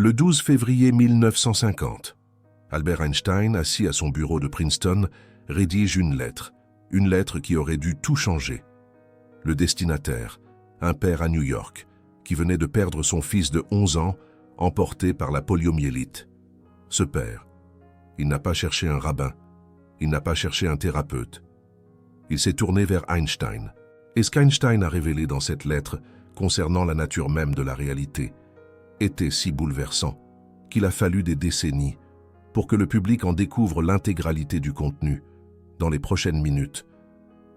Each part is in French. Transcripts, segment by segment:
Le 12 février 1950, Albert Einstein, assis à son bureau de Princeton, rédige une lettre qui aurait dû tout changer. Le destinataire, un père à New York, qui venait de perdre son fils de 11 ans, emporté par la poliomyélite. Ce père, il n'a pas cherché un rabbin, il n'a pas cherché un thérapeute. Il s'est tourné vers Einstein. Et ce qu'Einstein a révélé dans cette lettre concernant la nature même de la réalité était si bouleversant qu'il a fallu des décennies pour que le public en découvre l'intégralité du contenu. Dans les prochaines minutes,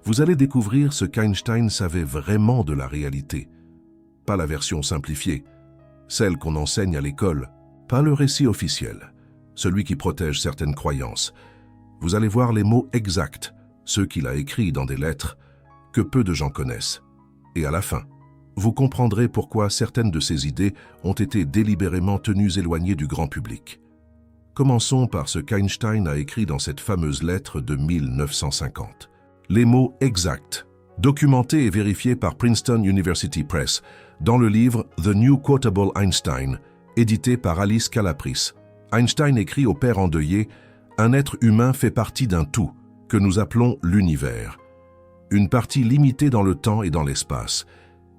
vous allez découvrir ce qu'Einstein savait vraiment de la réalité. Pas la version simplifiée, celle qu'on enseigne à l'école, pas le récit officiel, celui qui protège certaines croyances. Vous allez voir les mots exacts, ceux qu'il a écrits dans des lettres que peu de gens connaissent. Et à la fin, vous comprendrez pourquoi certaines de ces idées ont été délibérément tenues éloignées du grand public. Commençons par ce qu'Einstein a écrit dans cette fameuse lettre de 1950. Les mots exacts, documentés et vérifiés par Princeton University Press, dans le livre The New Quotable Einstein, édité par Alice Calapris. Einstein écrit au père endeuillé « Un être humain fait partie d'un tout, que nous appelons l'univers. Une partie limitée dans le temps et dans l'espace.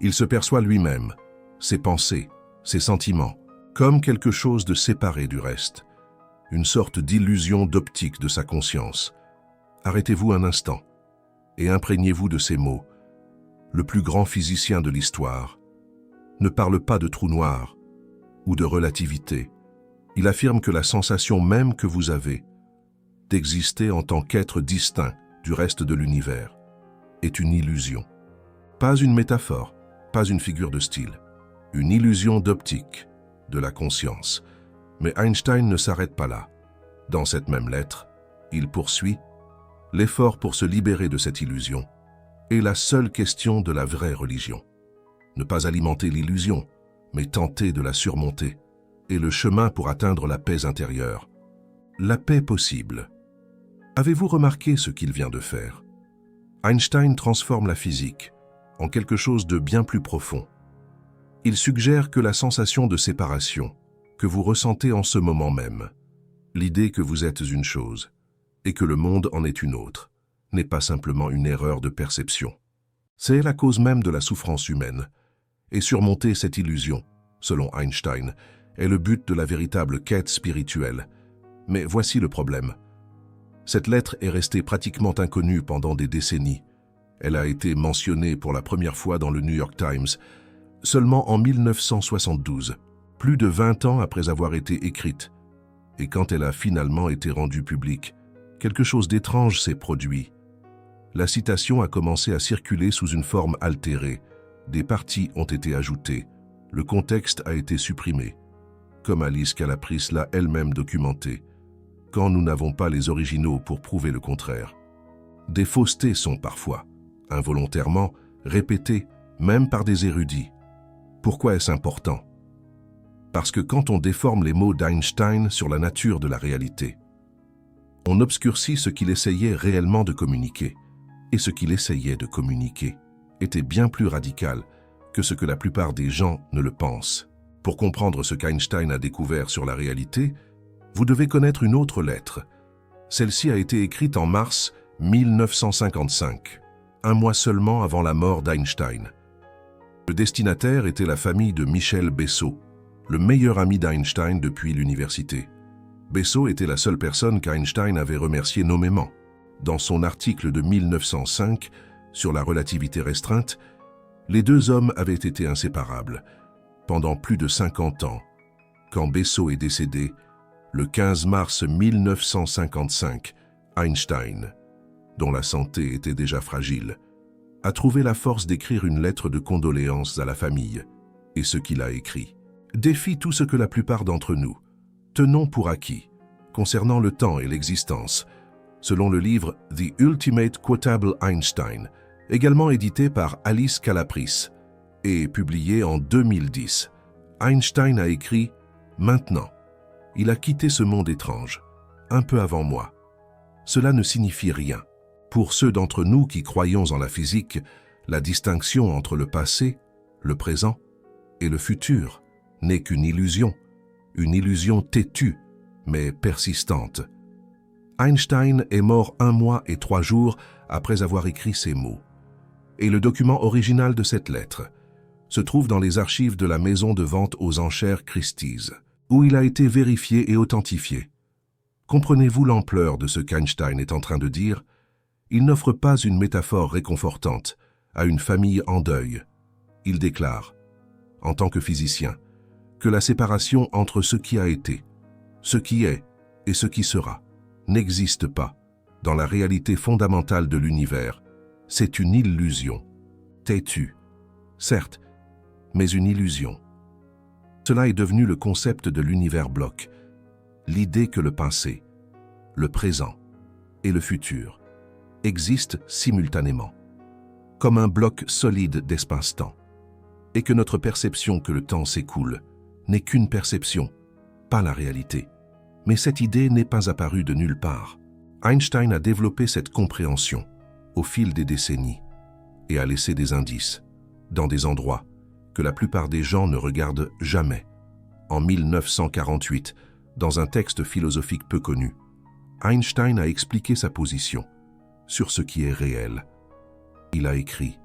Il se perçoit lui-même, ses pensées, ses sentiments, comme quelque chose de séparé du reste. Une sorte d'illusion d'optique de sa conscience. Arrêtez-vous un instant et imprégnez-vous de ces mots. Le plus grand physicien de l'histoire ne parle pas de trou noir ou de relativité. Il affirme que la sensation même que vous avez d'exister en tant qu'être distinct du reste de l'univers est une illusion. Pas une métaphore, pas une figure de style. Une illusion d'optique, de la conscience. Mais Einstein ne s'arrête pas là. Dans cette même lettre, il poursuit « L'effort pour se libérer de cette illusion est la seule question de la vraie religion. Ne pas alimenter l'illusion, mais tenter de la surmonter, est le chemin pour atteindre la paix intérieure. La paix possible. » Avez-vous remarqué ce qu'il vient de faire? Einstein transforme la physique en quelque chose de bien plus profond. Il suggère que la sensation de séparation que vous ressentez en ce moment même, l'idée que vous êtes une chose et que le monde en est une autre, n'est pas simplement une erreur de perception. C'est la cause même de la souffrance humaine. Et surmonter cette illusion, selon Einstein, est le but de la véritable quête spirituelle. Mais voici le problème. Cette lettre est restée pratiquement inconnue pendant des décennies. Elle a été mentionnée pour la première fois dans le New York Times seulement en 1972, plus de 20 ans après avoir été écrite. Et quand elle a finalement été rendue publique, quelque chose d'étrange s'est produit. La citation a commencé à circuler sous une forme altérée. Des parties ont été ajoutées. Le contexte a été supprimé. Comme Alice Calapris l'a elle-même documenté, quand nous n'avons pas les originaux pour prouver le contraire. Des faussetés sont parfois, involontairement, répétées, même par des érudits. Pourquoi est-ce important? Parce que quand on déforme les mots d'Einstein sur la nature de la réalité, on obscurcit ce qu'il essayait réellement de communiquer. Et ce qu'il essayait de communiquer était bien plus radical que ce que la plupart des gens ne le pensent. Pour comprendre ce qu'Einstein a découvert sur la réalité, vous devez connaître une autre lettre. Celle-ci a été écrite en mars 1955, un mois seulement avant la mort d'Einstein. Le destinataire était la famille de Michel Bessot, le meilleur ami d'Einstein depuis l'université. Bessot était la seule personne qu'Einstein avait remerciée nommément. Dans son article de 1905 sur la relativité restreinte, les deux hommes avaient été inséparables pendant plus de 50 ans. Quand Bessot est décédé, le 15 mars 1955, Einstein, dont la santé était déjà fragile, a trouvé la force d'écrire une lettre de condoléances à la famille. Et ce qu'il a écrit défie tout ce que la plupart d'entre nous tenons pour acquis concernant le temps et l'existence, selon le livre The Ultimate Quotable Einstein, également édité par Alice Calapris et publié en 2010. Einstein a écrit « Maintenant, il a quitté ce monde étrange, un peu avant moi. Cela ne signifie rien. Pour ceux d'entre nous qui croyons en la physique, la distinction entre le passé, le présent et le futur n'est qu'une illusion, une illusion têtue, mais persistante. Einstein est mort 1 mois et 3 jours après avoir écrit ces mots. Et le document original de cette lettre se trouve dans les archives de la maison de vente aux enchères Christie's, où il a été vérifié et authentifié. Comprenez-vous l'ampleur de ce qu'Einstein est en train de dire? Il n'offre pas une métaphore réconfortante à une famille en deuil. Il déclare, en tant que physicien, que la séparation entre ce qui a été, ce qui est et ce qui sera n'existe pas dans la réalité fondamentale de l'univers. C'est une illusion, têtue, certes, mais une illusion. Cela est devenu le concept de l'univers bloc, l'idée que le passé, le présent et le futur existent simultanément, comme un bloc solide d'espace-temps, et que notre perception que le temps s'écoule n'est qu'une perception, pas la réalité. Mais cette idée n'est pas apparue de nulle part. Einstein a développé cette compréhension au fil des décennies et a laissé des indices dans des endroits que la plupart des gens ne regardent jamais. En 1948, dans un texte philosophique peu connu, Einstein a expliqué sa position sur ce qui est réel. Il a écrit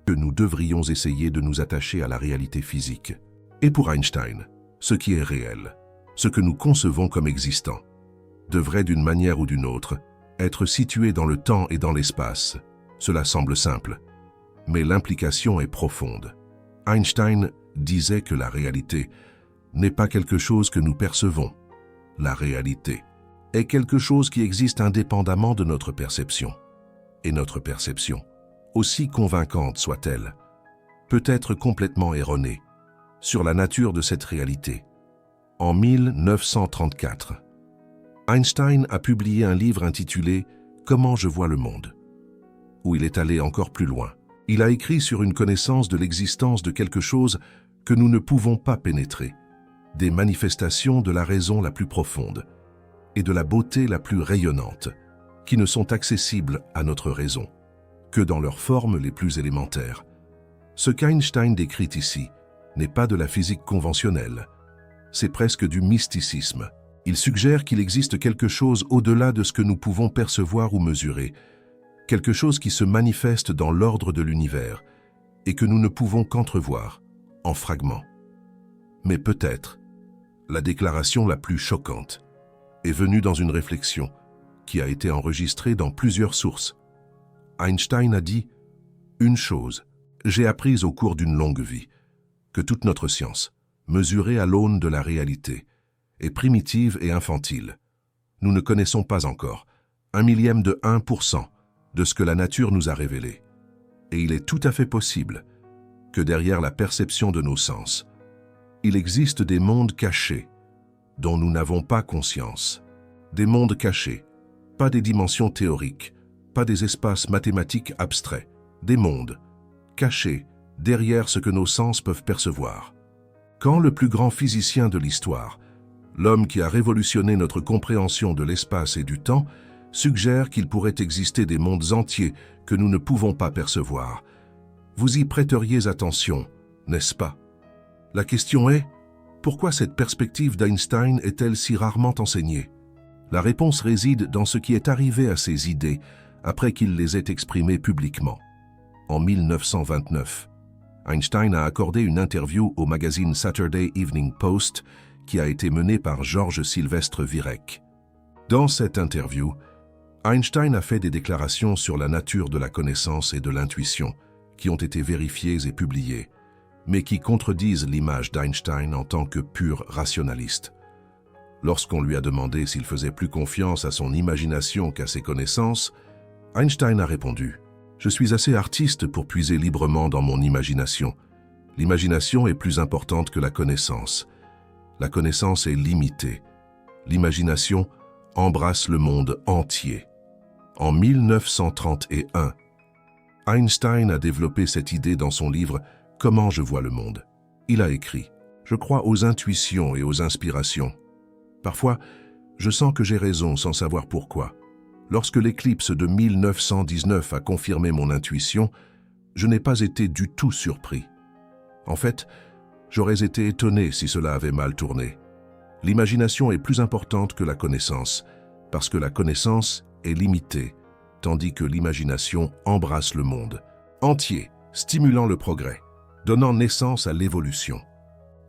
que nous devrions essayer de nous attacher à la réalité physique. Et pour Einstein, ce qui est réel, ce que nous concevons comme existant, devrait d'une manière ou d'une autre être situé dans le temps et dans l'espace. Cela semble simple, mais l'implication est profonde. Einstein disait que la réalité n'est pas quelque chose que nous percevons. La réalité est quelque chose qui existe indépendamment de notre perception. Et notre perception, aussi convaincante soit-elle, peut être complètement erronée sur la nature de cette réalité. En 1934, Einstein a publié un livre intitulé « Comment je vois le monde », où il est allé encore plus loin. Il a écrit sur une connaissance de l'existence de quelque chose que nous ne pouvons pas pénétrer, des manifestations de la raison la plus profonde et de la beauté la plus rayonnante, qui ne sont accessibles à notre raison que dans leurs formes les plus élémentaires. Ce qu'Einstein décrit ici n'est pas de la physique conventionnelle, c'est presque du mysticisme. Il suggère qu'il existe quelque chose au-delà de ce que nous pouvons percevoir ou mesurer, quelque chose qui se manifeste dans l'ordre de l'univers et que nous ne pouvons qu'entrevoir, en fragments. Mais peut-être, la déclaration la plus choquante est venue dans une réflexion qui a été enregistrée dans plusieurs sources. Einstein a dit « Une chose, j'ai apprise au cours d'une longue vie, que toute notre science, mesurée à l'aune de la réalité, est primitive et infantile. Nous ne connaissons pas encore 1/1000 de 1% de ce que la nature nous a révélé. Et il est tout à fait possible que derrière la perception de nos sens, il existe des mondes cachés dont nous n'avons pas conscience. Des mondes cachés, pas des dimensions théoriques, pas des espaces mathématiques abstraits, des mondes cachés derrière ce que nos sens peuvent percevoir. Quand le plus grand physicien de l'histoire, l'homme qui a révolutionné notre compréhension de l'espace et du temps, suggère qu'il pourrait exister des mondes entiers que nous ne pouvons pas percevoir, vous y prêteriez attention, n'est-ce pas? La question est, pourquoi cette perspective d'Einstein est-elle si rarement enseignée? La réponse réside dans ce qui est arrivé à ces idées après qu'il les ait exprimées publiquement. En 1929, Einstein a accordé une interview au magazine Saturday Evening Post qui a été menée par Georges Sylvestre Virec. Dans cette interview, Einstein a fait des déclarations sur la nature de la connaissance et de l'intuition qui ont été vérifiées et publiées, mais qui contredisent l'image d'Einstein en tant que pur rationaliste. Lorsqu'on lui a demandé s'il faisait plus confiance à son imagination qu'à ses connaissances, Einstein a répondu « Je suis assez artiste pour puiser librement dans mon imagination. L'imagination est plus importante que la connaissance. La connaissance est limitée. L'imagination embrasse le monde entier. » En 1931, Einstein a développé cette idée dans son livre « Comment je vois le monde ». Il a écrit « Je crois aux intuitions et aux inspirations. Parfois, je sens que j'ai raison sans savoir pourquoi. Lorsque l'éclipse de 1919 a confirmé mon intuition, je n'ai pas été du tout surpris. En fait, j'aurais été étonné si cela avait mal tourné. L'imagination est plus importante que la connaissance, parce que la connaissance est limitée, tandis que l'imagination embrasse le monde entier, stimulant le progrès, donnant naissance à l'évolution.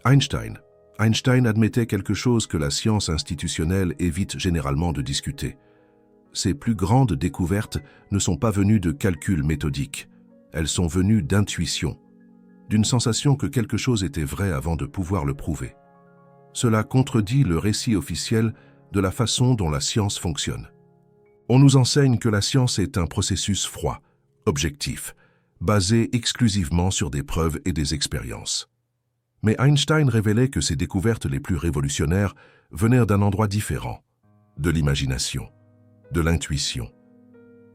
Einstein admettait quelque chose que la science institutionnelle évite généralement de discuter. Ses plus grandes découvertes ne sont pas venues de calculs méthodiques, elles sont venues d'intuition, d'une sensation que quelque chose était vrai avant de pouvoir le prouver. Cela contredit le récit officiel de la façon dont la science fonctionne. On nous enseigne que la science est un processus froid, objectif, basé exclusivement sur des preuves et des expériences. Mais Einstein révélait que ses découvertes les plus révolutionnaires venaient d'un endroit différent, de l'imagination, de l'intuition,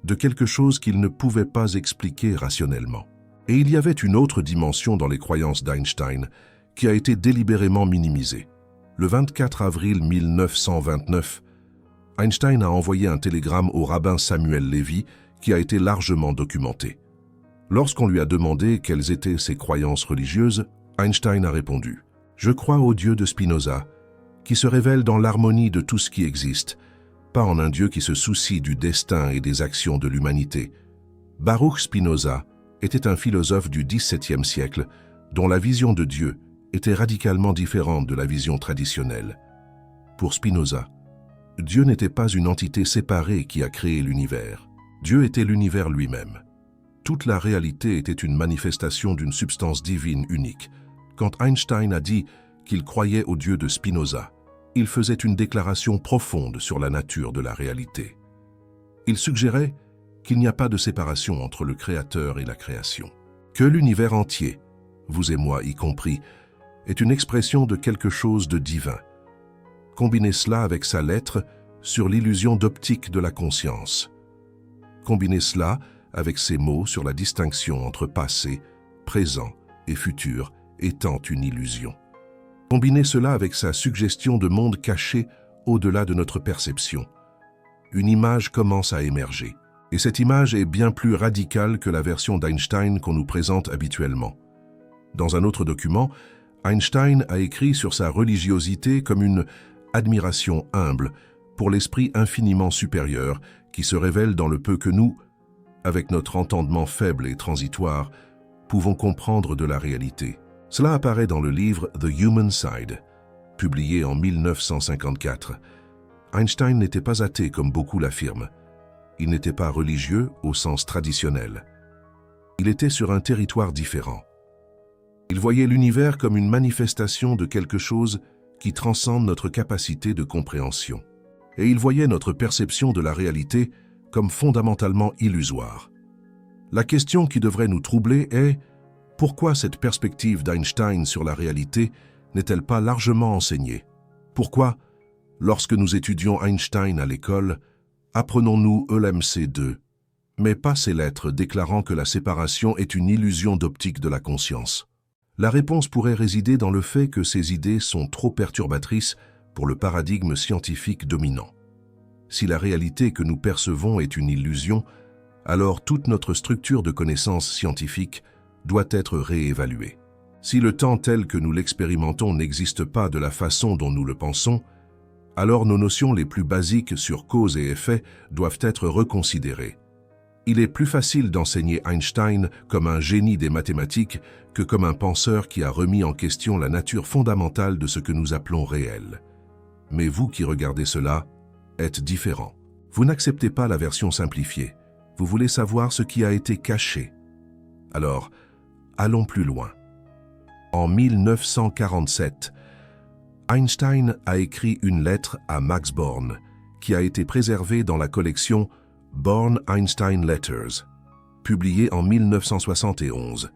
de quelque chose qu'il ne pouvait pas expliquer rationnellement. Et il y avait une autre dimension dans les croyances d'Einstein qui a été délibérément minimisée. Le 24 avril 1929, Einstein a envoyé un télégramme au rabbin Samuel Lévy qui a été largement documenté. Lorsqu'on lui a demandé quelles étaient ses croyances religieuses, Einstein a répondu « Je crois au Dieu de Spinoza, qui se révèle dans l'harmonie de tout ce qui existe, pas en un Dieu qui se soucie du destin et des actions de l'humanité. » Baruch Spinoza était un philosophe du XVIIe siècle dont la vision de Dieu était radicalement différente de la vision traditionnelle. Pour Spinoza, Dieu n'était pas une entité séparée qui a créé l'univers. Dieu était l'univers lui-même. Toute la réalité était une manifestation d'une substance divine unique. Quand Einstein a dit qu'il croyait au Dieu de Spinoza, il faisait une déclaration profonde sur la nature de la réalité. Il suggérait qu'il n'y a pas de séparation entre le Créateur et la création, que l'univers entier, vous et moi y compris, est une expression de quelque chose de divin. Combinez cela avec sa lettre sur l'illusion d'optique de la conscience. Combinez cela avec ses mots sur la distinction entre passé, présent et futur étant une illusion. Combinez cela avec sa suggestion de monde caché au-delà de notre perception. Une image commence à émerger. Et cette image est bien plus radicale que la version d'Einstein qu'on nous présente habituellement. Dans un autre document, Einstein a écrit sur sa religiosité comme une admiration humble pour l'esprit infiniment supérieur qui se révèle dans le peu que nous, avec notre entendement faible et transitoire, pouvons comprendre de la réalité. Cela apparaît dans le livre The Human Side, publié en 1954. Einstein n'était pas athée comme beaucoup l'affirment. Il n'était pas religieux au sens traditionnel. Il était sur un territoire différent. Il voyait l'univers comme une manifestation de quelque chose qui transcende notre capacité de compréhension. Et il voyait notre perception de la réalité comme fondamentalement illusoire. La question qui devrait nous troubler est pourquoi cette perspective d'Einstein sur la réalité n'est-elle pas largement enseignée? Pourquoi, lorsque nous étudions Einstein à l'école, apprenons-nous ELMC2, mais pas ces lettres déclarant que la séparation est une illusion d'optique de la conscience? La réponse pourrait résider dans le fait que ces idées sont trop perturbatrices pour le paradigme scientifique dominant. Si la réalité que nous percevons est une illusion, alors toute notre structure de connaissances scientifiques doit être réévaluée. Si le temps tel que nous l'expérimentons n'existe pas de la façon dont nous le pensons, alors nos notions les plus basiques sur cause et effet doivent être reconsidérées. Il est plus facile d'enseigner Einstein comme un génie des mathématiques que comme un penseur qui a remis en question la nature fondamentale de ce que nous appelons réel. Mais vous qui regardez cela, êtes différent. Vous n'acceptez pas la version simplifiée. Vous voulez savoir ce qui a été caché. Alors, allons plus loin. En 1947, Einstein a écrit une lettre à Max Born, qui a été préservée dans la collection Born-Einstein Letters, publiée en 1971.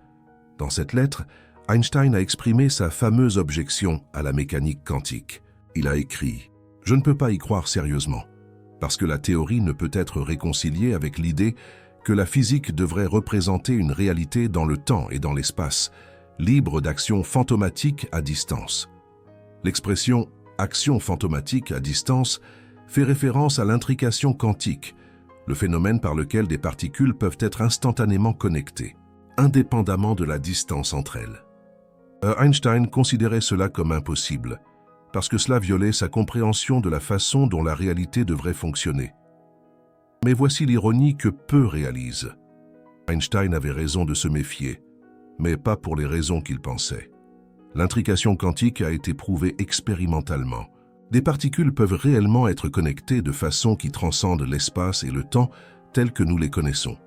Dans cette lettre, Einstein a exprimé sa fameuse objection à la mécanique quantique. Il a écrit « Je ne peux pas y croire sérieusement, parce que la théorie ne peut être réconciliée avec l'idée que la physique devrait représenter une réalité dans le temps et dans l'espace, libre d'actions fantomatiques à distance. » L'expression « action fantomatique à distance » fait référence à l'intrication quantique, le phénomène par lequel des particules peuvent être instantanément connectées, indépendamment de la distance entre elles. Einstein considérait cela comme impossible, parce que cela violait sa compréhension de la façon dont la réalité devrait fonctionner. Mais voici l'ironie que peu réalisent. Einstein avait raison de se méfier, mais pas pour les raisons qu'il pensait. L'intrication quantique a été prouvée expérimentalement. Des particules peuvent réellement être connectées de façon qui transcende l'espace et le temps tels que nous les connaissons.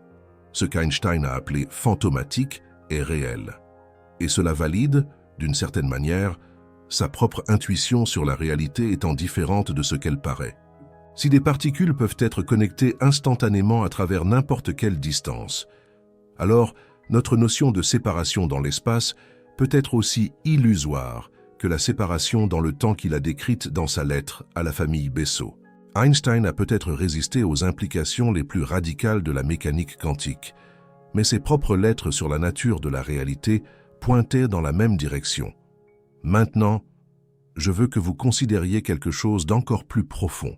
Ce qu'Einstein a appelé fantomatique est réel. Et cela valide, d'une certaine manière, sa propre intuition sur la réalité étant différente de ce qu'elle paraît. Si des particules peuvent être connectées instantanément à travers n'importe quelle distance, alors notre notion de séparation dans l'espace peut être aussi illusoire que la séparation dans le temps qu'il a décrite dans sa lettre à la famille Bessot. Einstein a peut-être résisté aux implications les plus radicales de la mécanique quantique, mais ses propres lettres sur la nature de la réalité pointaient dans la même direction. Maintenant, je veux que vous considériez quelque chose d'encore plus profond.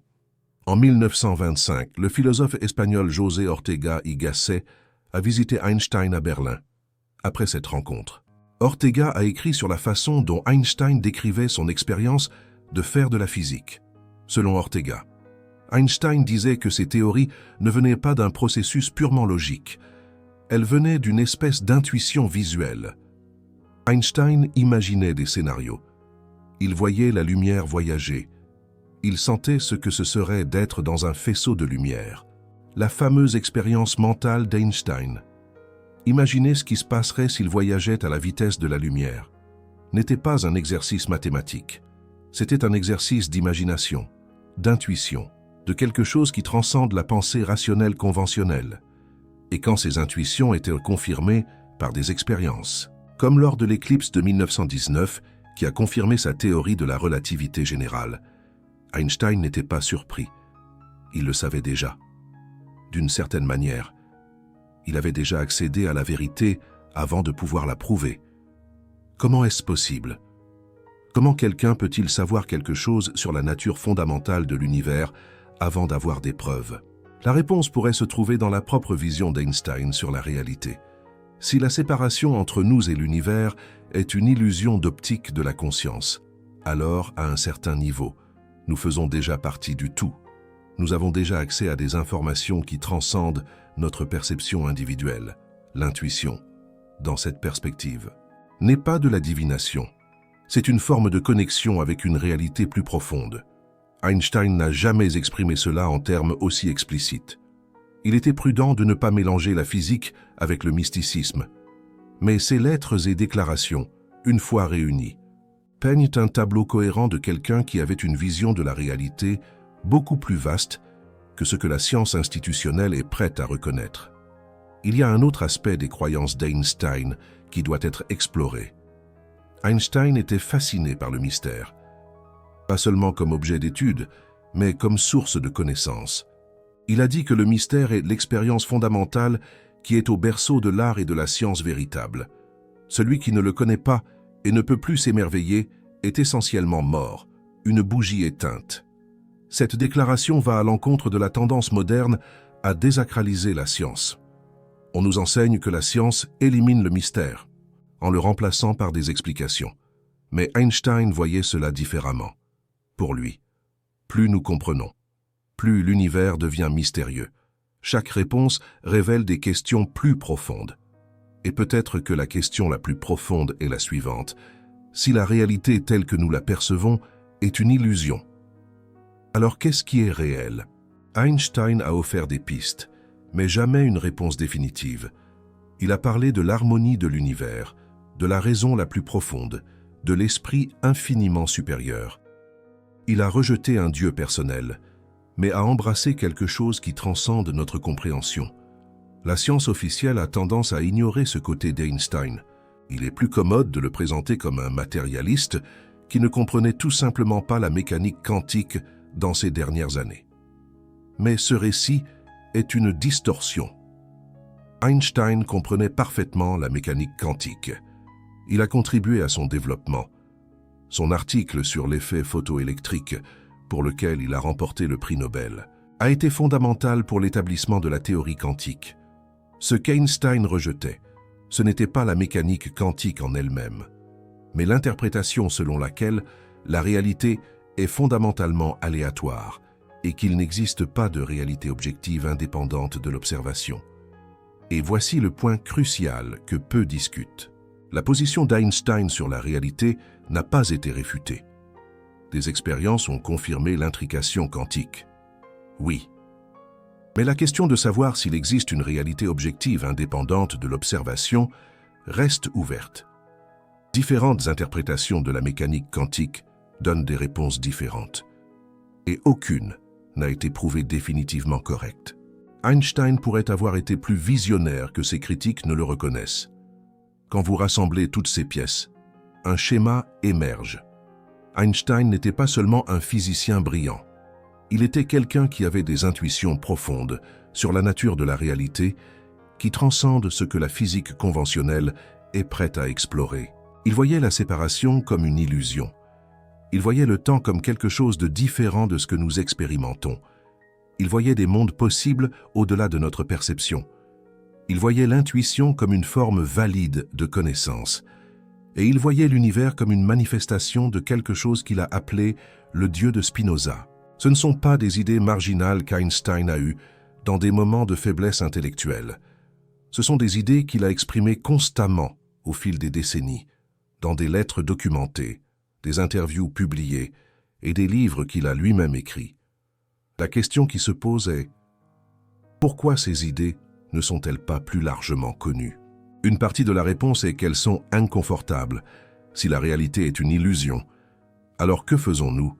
En 1925, le philosophe espagnol José Ortega y Gasset a visité Einstein à Berlin. Après cette rencontre, Ortega a écrit sur la façon dont Einstein décrivait son expérience de faire de la physique. Selon Ortega, Einstein disait que ses théories ne venaient pas d'un processus purement logique. Elles venaient d'une espèce d'intuition visuelle. Einstein imaginait des scénarios. Il voyait la lumière voyager. Il sentait ce que ce serait d'être dans un faisceau de lumière. La fameuse expérience mentale d'Einstein. Imaginez ce qui se passerait s'il voyageait à la vitesse de la lumière. N'était pas un exercice mathématique. C'était un exercice d'imagination, d'intuition, de quelque chose qui transcende la pensée rationnelle conventionnelle. Et quand ces intuitions étaient confirmées par des expériences, comme lors de l'éclipse de 1919 qui a confirmé sa théorie de la relativité générale, Einstein n'était pas surpris. Il le savait déjà. D'une certaine manière, il avait déjà accédé à la vérité avant de pouvoir la prouver. Comment est-ce possible? Comment quelqu'un peut-il savoir quelque chose sur la nature fondamentale de l'univers avant d'avoir des preuves? La réponse pourrait se trouver dans la propre vision d'Einstein sur la réalité. Si la séparation entre nous et l'univers est une illusion d'optique de la conscience, alors, à un certain niveau, nous faisons déjà partie du tout. Nous avons déjà accès à des informations qui transcendent notre perception individuelle, l'intuition. Dans cette perspective, n'est pas de la divination. C'est une forme de connexion avec une réalité plus profonde. Einstein n'a jamais exprimé cela en termes aussi explicites. Il était prudent de ne pas mélanger la physique avec le mysticisme. Mais ses lettres et déclarations, une fois réunies, peignent un tableau cohérent de quelqu'un qui avait une vision de la réalité beaucoup plus vaste que ce que la science institutionnelle est prête à reconnaître. Il y a un autre aspect des croyances d'Einstein qui doit être exploré. Einstein était fasciné par le mystère, pas seulement comme objet d'étude, mais comme source de connaissances. Il a dit que le mystère est l'expérience fondamentale qui est au berceau de l'art et de la science véritable. Celui qui ne le connaît pas et ne peut plus s'émerveiller est essentiellement mort, une bougie éteinte. Cette déclaration va à l'encontre de la tendance moderne à désacraliser la science. On nous enseigne que la science élimine le mystère, en le remplaçant par des explications. Mais Einstein voyait cela différemment. Pour lui, plus nous comprenons, plus l'univers devient mystérieux. Chaque réponse révèle des questions plus profondes. Et peut-être que la question la plus profonde est la suivante. Si la réalité telle que nous la percevons est une illusion, alors qu'est-ce qui est réel? Einstein a offert des pistes, mais jamais une réponse définitive. Il a parlé de l'harmonie de l'univers, de la raison la plus profonde, de l'esprit infiniment supérieur. Il a rejeté un Dieu personnel, mais a embrassé quelque chose qui transcende notre compréhension. La science officielle a tendance à ignorer ce côté d'Einstein. Il est plus commode de le présenter comme un matérialiste qui ne comprenait tout simplement pas la mécanique quantique dans ces dernières années. Mais ce récit est une distorsion. Einstein comprenait parfaitement la mécanique quantique. Il a contribué à son développement. Son article sur l'effet photoélectrique, pour lequel il a remporté le prix Nobel, a été fondamental pour l'établissement de la théorie quantique. Ce qu'Einstein rejetait, ce n'était pas la mécanique quantique en elle-même, mais l'interprétation selon laquelle la réalité est fondamentalement aléatoire et qu'il n'existe pas de réalité objective indépendante de l'observation. Et voici le point crucial que peu discutent. La position d'Einstein sur la réalité n'a pas été réfutée. Des expériences ont confirmé l'intrication quantique. Oui. Mais la question de savoir s'il existe une réalité objective indépendante de l'observation reste ouverte. Différentes interprétations de la mécanique quantique donnent des réponses différentes. Et aucune n'a été prouvée définitivement correcte. Einstein pourrait avoir été plus visionnaire que ses critiques ne le reconnaissent. Quand vous rassemblez toutes ces pièces, un schéma émerge. Einstein n'était pas seulement un physicien brillant. Il était quelqu'un qui avait des intuitions profondes sur la nature de la réalité qui transcendent ce que la physique conventionnelle est prête à explorer. Il voyait la séparation comme une illusion. Il voyait le temps comme quelque chose de différent de ce que nous expérimentons. Il voyait des mondes possibles au-delà de notre perception. Il voyait l'intuition comme une forme valide de connaissance. Et il voyait l'univers comme une manifestation de quelque chose qu'il a appelé le Dieu de Spinoza. Ce ne sont pas des idées marginales qu'Einstein a eues dans des moments de faiblesse intellectuelle. Ce sont des idées qu'il a exprimées constamment au fil des décennies, dans des lettres documentées, des interviews publiées et des livres qu'il a lui-même écrits. La question qui se pose est « Pourquoi ces idées ne sont-elles pas plus largement connues ?» Une partie de la réponse est qu'elles sont inconfortables. Si la réalité est une illusion, alors que faisons-nous?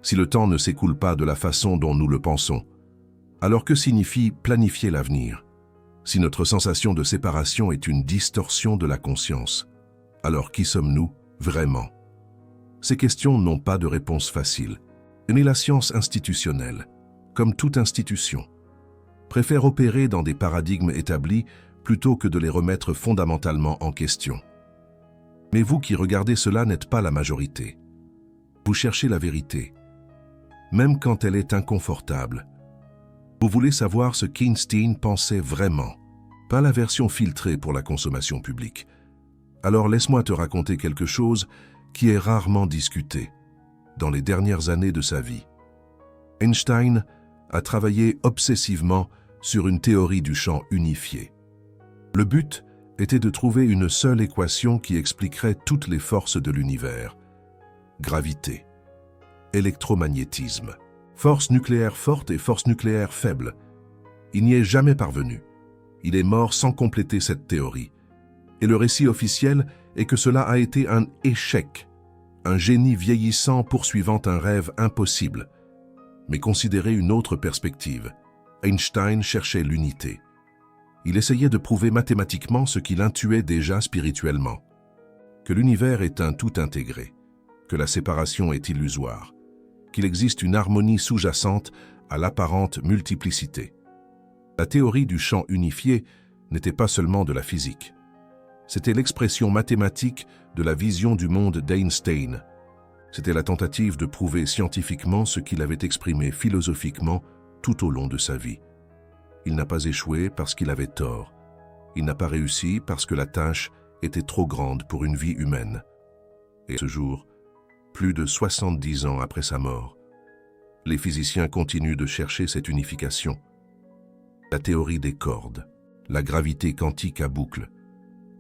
Si le temps ne s'écoule pas de la façon dont nous le pensons, alors que signifie planifier l'avenir? Si notre sensation de séparation est une distorsion de la conscience, alors qui sommes-nous vraiment? Ces questions n'ont pas de réponse facile. Mais la science institutionnelle, comme toute institution, préfère opérer dans des paradigmes établis plutôt que de les remettre fondamentalement en question. Mais vous qui regardez cela n'êtes pas la majorité. Vous cherchez la vérité, même quand elle est inconfortable. Vous voulez savoir ce qu'Einstein pensait vraiment, pas la version filtrée pour la consommation publique. Alors laisse-moi te raconter quelque chose qui est rarement discuté. Dans les dernières années de sa vie, Einstein a travaillé obsessivement sur une théorie du champ unifié. Le but était de trouver une seule équation qui expliquerait toutes les forces de l'univers. Gravité, électromagnétisme, force nucléaire forte et force nucléaire faible. Il n'y est jamais parvenu. Il est mort sans compléter cette théorie. Et le récit officiel est que cela a été un échec. Un génie vieillissant poursuivant un rêve impossible. Mais considérez une autre perspective. Einstein cherchait l'unité. Il essayait de prouver mathématiquement ce qu'il intuait déjà spirituellement. Que l'univers est un tout intégré, que la séparation est illusoire, qu'il existe une harmonie sous-jacente à l'apparente multiplicité. La théorie du champ unifié n'était pas seulement de la physique. C'était l'expression mathématique de la vision du monde d'Einstein. C'était la tentative de prouver scientifiquement ce qu'il avait exprimé philosophiquement tout au long de sa vie. Il n'a pas échoué parce qu'il avait tort. Il n'a pas réussi parce que la tâche était trop grande pour une vie humaine. Et ce jour, plus de 70 ans après sa mort, les physiciens continuent de chercher cette unification. La théorie des cordes, la gravité quantique à boucle,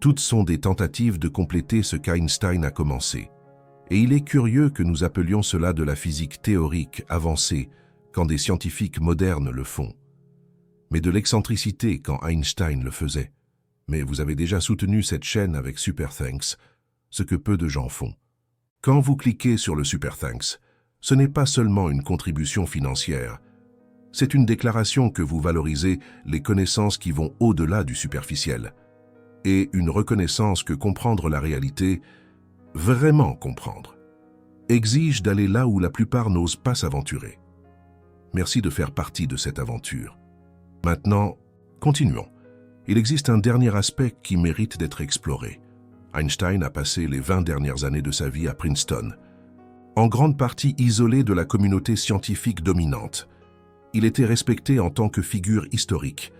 toutes sont des tentatives de compléter ce qu'Einstein a commencé. Et il est curieux que nous appelions cela de la physique théorique avancée quand des scientifiques modernes le font. Mais de l'excentricité quand Einstein le faisait. Mais vous avez déjà soutenu cette chaîne avec Superthanks, ce que peu de gens font. Quand vous cliquez sur le Superthanks, ce n'est pas seulement une contribution financière, c'est une déclaration que vous valorisez les connaissances qui vont au-delà du superficiel. Et une reconnaissance que comprendre la réalité, vraiment comprendre, exige d'aller là où la plupart n'osent pas s'aventurer. Merci de faire partie de cette aventure. Maintenant, continuons. Il existe un dernier aspect qui mérite d'être exploré. Einstein a passé les 20 dernières années de sa vie à Princeton, en grande partie isolé de la communauté scientifique dominante. Il était respecté en tant que figure historique,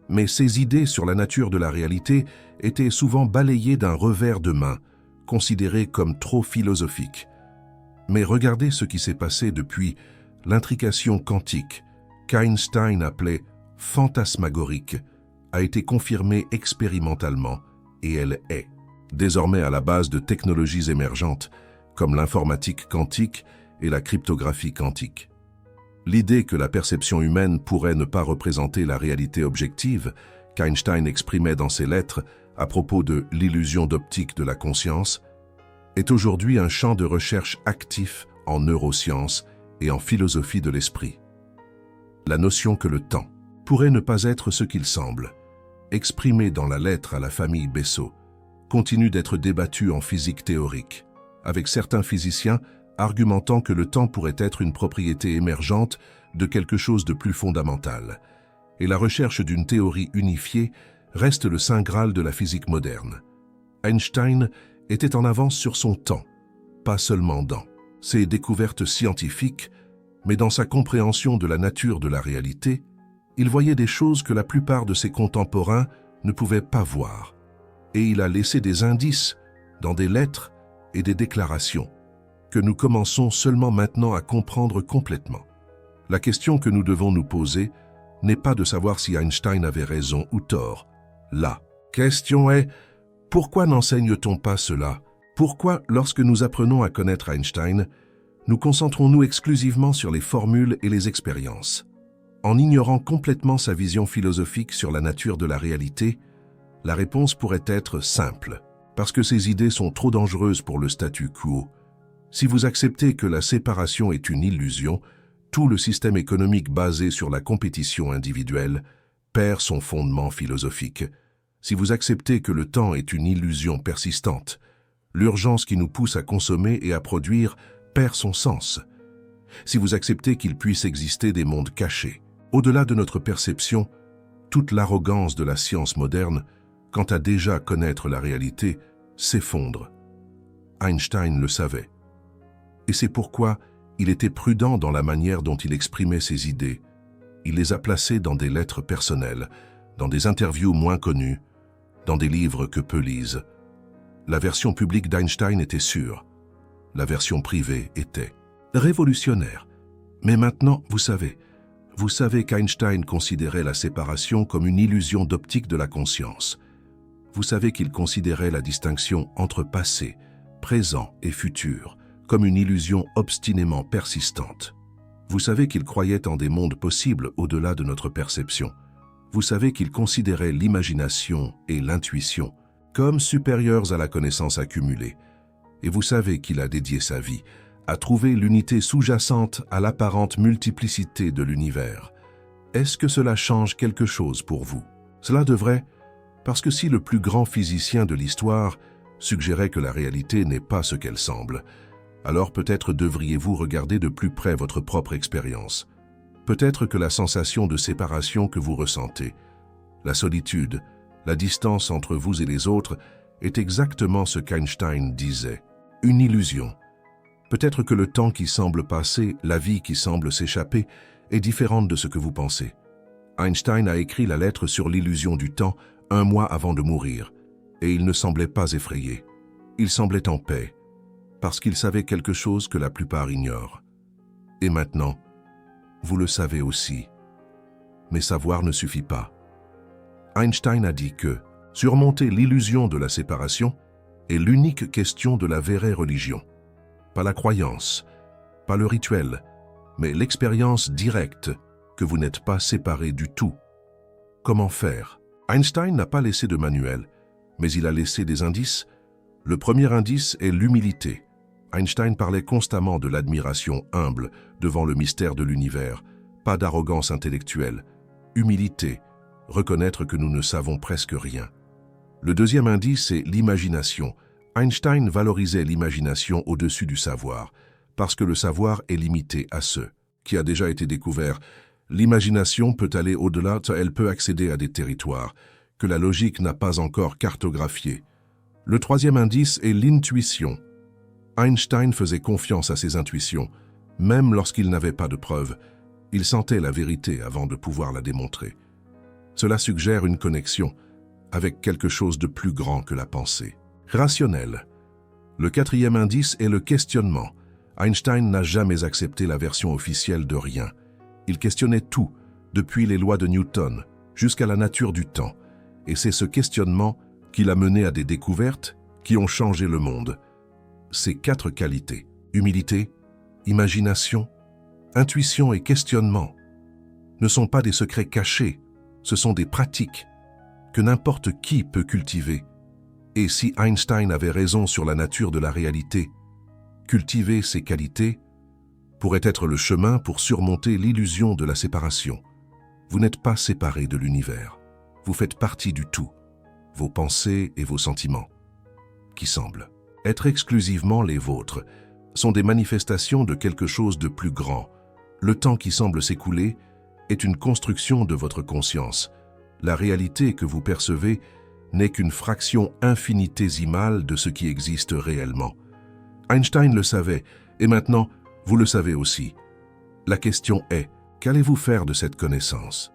mais ses idées sur la nature de la réalité étaient souvent balayées d'un revers de main, considérées comme trop philosophiques. Mais regardez ce qui s'est passé depuis l'intrication quantique, qu'Einstein appelait fantasmagorique, a été confirmée expérimentalement, et elle est désormais à la base de technologies émergentes comme l'informatique quantique et la cryptographie quantique. L'idée que la perception humaine pourrait ne pas représenter la réalité objective qu'Einstein exprimait dans ses lettres à propos de l'illusion d'optique de la conscience est aujourd'hui un champ de recherche actif en neurosciences et en philosophie de l'esprit. La notion que le temps pourrait ne pas être ce qu'il semble, exprimée dans la lettre à la famille Bessot, continue d'être débattue en physique théorique, avec certains physiciens argumentant que le temps pourrait être une propriété émergente de quelque chose de plus fondamental, et la recherche d'une théorie unifiée reste le saint graal de la physique moderne. Einstein était en avance sur son temps, pas seulement dans ses découvertes scientifiques, mais dans sa compréhension de la nature de la réalité. Il voyait des choses que la plupart de ses contemporains ne pouvaient pas voir, et il a laissé des indices dans des lettres et des déclarations que nous commençons seulement maintenant à comprendre complètement. La question que nous devons nous poser n'est pas de savoir si Einstein avait raison ou tort. La question est, pourquoi n'enseigne-t-on pas cela? Pourquoi, lorsque nous apprenons à connaître Einstein, nous concentrons-nous exclusivement sur les formules et les expériences? En ignorant complètement sa vision philosophique sur la nature de la réalité, la réponse pourrait être simple, parce que ces idées sont trop dangereuses pour le statu quo. Si vous acceptez que la séparation est une illusion, tout le système économique basé sur la compétition individuelle perd son fondement philosophique. Si vous acceptez que le temps est une illusion persistante, l'urgence qui nous pousse à consommer et à produire perd son sens. Si vous acceptez qu'il puisse exister des mondes cachés, au-delà de notre perception, toute l'arrogance de la science moderne, quant à déjà connaître la réalité, s'effondre. Einstein le savait. Et c'est pourquoi il était prudent dans la manière dont il exprimait ses idées. Il les a placées dans des lettres personnelles, dans des interviews moins connues, dans des livres que peu lisent. La version publique d'Einstein était sûre. La version privée était révolutionnaire. Mais maintenant, vous savez qu'Einstein considérait la séparation comme une illusion d'optique de la conscience. Vous savez qu'il considérait la distinction entre passé, présent et futur comme une illusion obstinément persistante. Vous savez qu'il croyait en des mondes possibles au-delà de notre perception. Vous savez qu'il considérait l'imagination et l'intuition comme supérieures à la connaissance accumulée. Et vous savez qu'il a dédié sa vie à trouver l'unité sous-jacente à l'apparente multiplicité de l'univers. Est-ce que cela change quelque chose pour vous? Cela devrait, parce que si le plus grand physicien de l'histoire suggérait que la réalité n'est pas ce qu'elle semble, alors peut-être devriez-vous regarder de plus près votre propre expérience. Peut-être que la sensation de séparation que vous ressentez, la solitude, la distance entre vous et les autres, est exactement ce qu'Einstein disait, une illusion. Peut-être que le temps qui semble passer, la vie qui semble s'échapper, est différente de ce que vous pensez. Einstein a écrit la lettre sur l'illusion du temps 1 mois avant de mourir, et il ne semblait pas effrayé. Il semblait en paix, parce qu'il savait quelque chose que la plupart ignorent. Et maintenant, vous le savez aussi. Mais savoir ne suffit pas. Einstein a dit que surmonter l'illusion de la séparation est l'unique question de la vraie religion. Pas la croyance, pas le rituel, mais l'expérience directe que vous n'êtes pas séparés du tout. Comment faire? Einstein n'a pas laissé de manuel, mais il a laissé des indices. Le premier indice est l'humilité. Einstein parlait constamment de l'admiration humble devant le mystère de l'univers, pas d'arrogance intellectuelle. Humilité, reconnaître que nous ne savons presque rien. Le deuxième indice est l'imagination. Einstein valorisait l'imagination au-dessus du savoir, parce que le savoir est limité à ce qui a déjà été découvert. L'imagination peut aller au-delà, elle peut accéder à des territoires que la logique n'a pas encore cartographiés. Le troisième indice est l'intuition. Einstein faisait confiance à ses intuitions, même lorsqu'il n'avait pas de preuves. Il sentait la vérité avant de pouvoir la démontrer. Cela suggère une connexion avec quelque chose de plus grand que la pensée. Rationnel. Le quatrième indice est le questionnement. Einstein n'a jamais accepté la version officielle de rien. Il questionnait tout, depuis les lois de Newton jusqu'à la nature du temps. Et c'est ce questionnement qui l'a mené à des découvertes qui ont changé le monde. Ces 4 qualités, humilité, imagination, intuition et questionnement, ne sont pas des secrets cachés, ce sont des pratiques que n'importe qui peut cultiver. Et si Einstein avait raison sur la nature de la réalité, cultiver ces qualités pourrait être le chemin pour surmonter l'illusion de la séparation. Vous n'êtes pas séparés de l'univers, vous faites partie du tout, vos pensées et vos sentiments, qui semblent être exclusivement les vôtres, sont des manifestations de quelque chose de plus grand. Le temps qui semble s'écouler est une construction de votre conscience. La réalité que vous percevez n'est qu'une fraction infinitésimale de ce qui existe réellement. Einstein le savait, et maintenant, vous le savez aussi. La question est, qu'allez-vous faire de cette connaissance?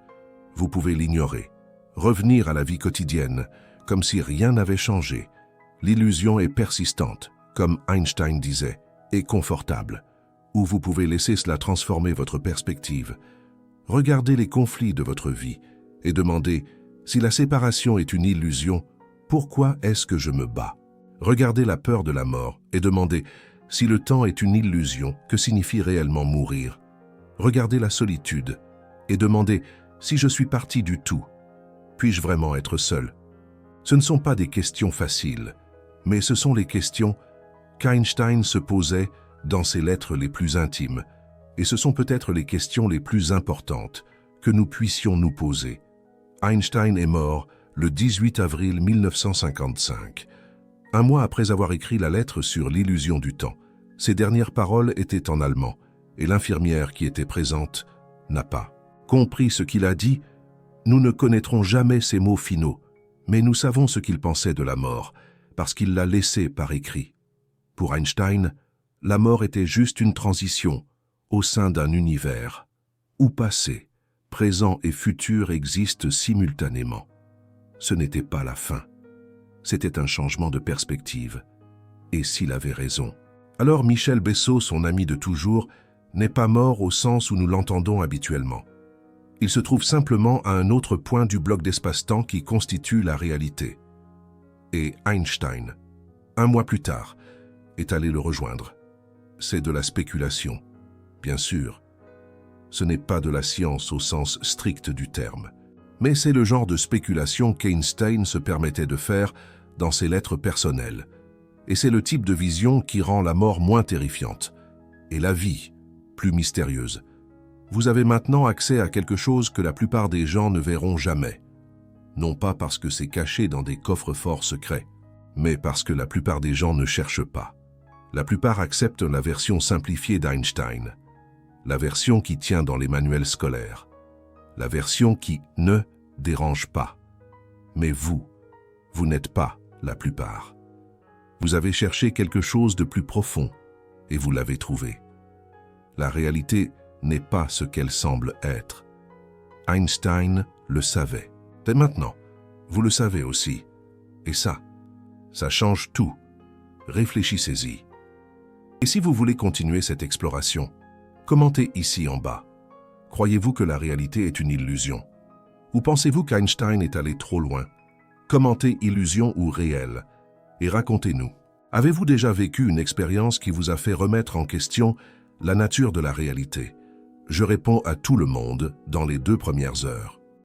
Vous pouvez l'ignorer, revenir à la vie quotidienne, comme si rien n'avait changé. L'illusion est persistante, comme Einstein disait, et confortable, ou vous pouvez laisser cela transformer votre perspective. Regardez les conflits de votre vie et demandez, si la séparation est une illusion, pourquoi est-ce que je me bats? Regardez la peur de la mort et demandez, si le temps est une illusion, que signifie réellement mourir? Regardez la solitude et demandez, si je suis parti du tout, puis-je vraiment être seul? Ce ne sont pas des questions faciles, mais ce sont les questions qu'Einstein se posait dans ses lettres les plus intimes, et ce sont peut-être les questions les plus importantes que nous puissions nous poser. Einstein est mort le 18 avril 1955. Un mois après avoir écrit la lettre sur l'illusion du temps, ses dernières paroles étaient en allemand, et l'infirmière qui était présente n'a pas compris ce qu'il a dit. Nous ne connaîtrons jamais ses mots finaux, mais nous savons ce qu'il pensait de la mort, parce qu'il l'a laissé par écrit. Pour Einstein, la mort était juste une transition au sein d'un univers où passé, présent et futur existent simultanément. Ce n'était pas la fin, c'était un changement de perspective. Et s'il avait raison, alors Michel Bessot, son ami de toujours, n'est pas mort au sens où nous l'entendons habituellement. Il se trouve simplement à un autre point du bloc d'espace-temps qui constitue la réalité. Et Einstein, un mois plus tard, est allé le rejoindre. C'est de la spéculation, bien sûr. Ce n'est pas de la science au sens strict du terme, mais c'est le genre de spéculation qu'Einstein se permettait de faire dans ses lettres personnelles. Et c'est le type de vision qui rend la mort moins terrifiante, et la vie plus mystérieuse. Vous avez maintenant accès à quelque chose que la plupart des gens ne verront jamais. Non pas parce que c'est caché dans des coffres-forts secrets, mais parce que la plupart des gens ne cherchent pas. La plupart acceptent la version simplifiée d'Einstein, la version qui tient dans les manuels scolaires, la version qui ne dérange pas. Mais vous n'êtes pas la plupart. Vous avez cherché quelque chose de plus profond et vous l'avez trouvé. La réalité n'est pas ce qu'elle semble être. Einstein le savait. Et maintenant, vous le savez aussi. Et ça change tout. Réfléchissez-y. Et si vous voulez continuer cette exploration, commentez ici en bas. Croyez-vous que la réalité est une illusion? Ou pensez-vous qu'Einstein est allé trop loin? Commentez illusion ou réel et racontez-nous. Avez-vous déjà vécu une expérience qui vous a fait remettre en question la nature de la réalité? Je réponds à tout le monde dans les 2 premières heures.